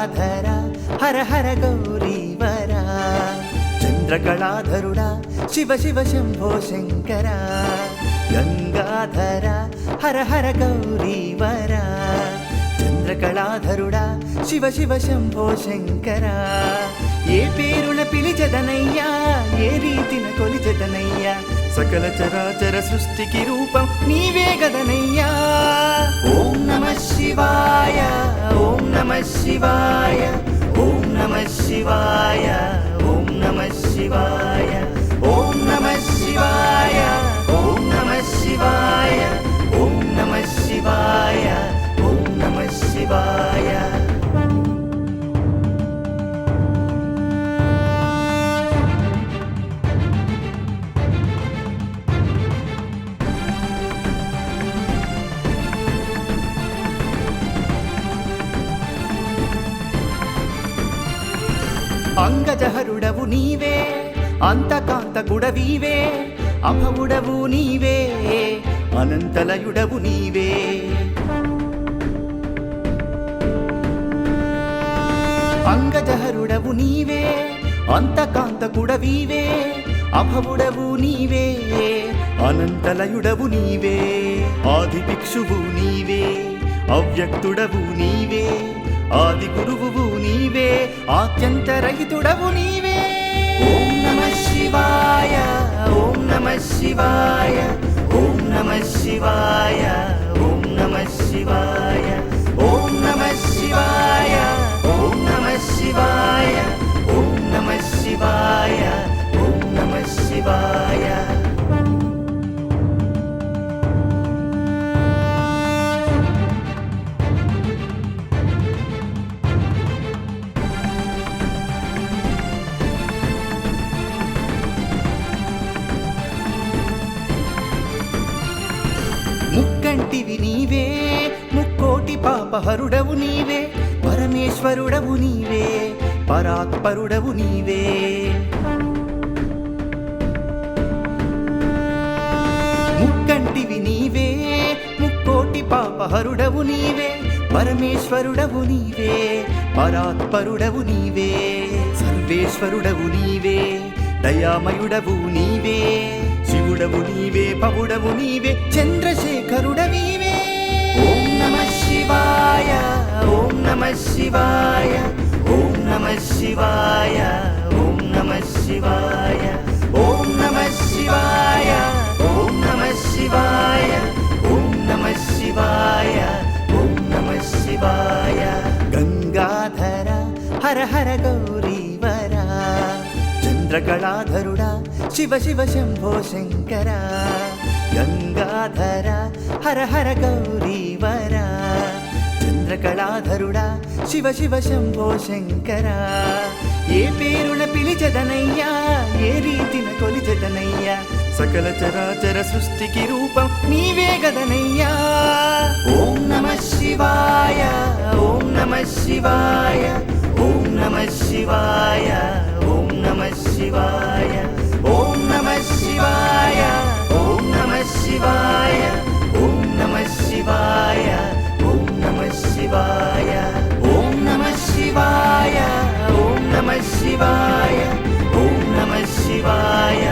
గంగాధర హర హర గౌరీవర చంద్రకళాధరుడా శివ శివ శంభో శంకర గంగాధర హర హర గౌరీవర చంద్రకళాధరుడా శివ శివ శంభో శంకర ఏ పేరున పిలిచెదనయ్యా ఏ రీతిన కొలిచెదనయ్యా సకల చరాచర సృష్టికి రూపం నీవే గదనయ్యా ఓం నమః శివాయ ఓం నమః శివాయ ఓం నమః శివాయ ఓం నమః శివాయ ఓం నమః శివాయ ఓం నమః శివాయ ఓం నమః శివాయ ఓం నమః శివాయ అంగజహరుడవు నీవే అంతకాంతకుడవీవే అభవుడవు నీవే అనంతలయుడవు నీవే అంగజహరుడవు నీవే అంతకాంతకుడవీవే అభవుడవు నీవే అనంతలయుడవు నీవే ఆది భిక్షువు నీవే అవ్యక్తుడవు నీవే ఆది గురువు నీవే ఆద్యంతరహితుడవు నీవే ఓం నమః శివాయ ఓం నమః శివాయ ఓం నమః శివాయ ఓం నమః శివాయ ఓం నమః శివాయ ఓం నమః శివాయ ఓం నమః శివాయ ఓం నమః శివాయ ముక్కంటివి నీవే ముక్కోటి పాపహరుడవు నీవే పరమేశ్వరుడవు నీవే పరాత్పరుడవు నీవే ముక్కంటివి నీవే ముక్కోటి పాపహరుడవు నీవే పరమేశ్వరుడవు నీవే పరాత్పరుడవు నీవే సర్వేశ్వరుడవు నీవే దయామయుడవు నీవే శివుడవు నీవే పవుడవు నీవే చంద్రశేఖరుడవీవే ఓం నమః శివాయ ఓం నమః శివాయ ఓం నమః శివాయ ఓం నమః శివాయ ఓం నమః శివాయ ఓం నమః శివాయ ఓం నమః శివాయ ఓం నమః శివాయ గంగాధర హర హర గౌరీవర చంద్రకళాధరుడా శివ శివ శంభో శంకర గంగాధర హర హర గౌరీవర చంద్రకళాధరుడా శివ శివ శంభో శంకర ఏ పేరున పిలిచెదనయ్యా ఏ రీతిన కొలిచెదనయ్యా సకల చరాచర సృష్టికి రూపం నీవే గదనయ్యా ఓం నమః శివాయ ఓం నమః శివాయ ఓం నమః శివాయ ఓం నమః శివాయ ఓం నమః శివాయ ఓం నమః శివాయ ఓం నమః శివాయ ఓం నమః శివాయ ఓం నమః శివాయ ఓం నమః శివాయ ఓం నమః శివాయ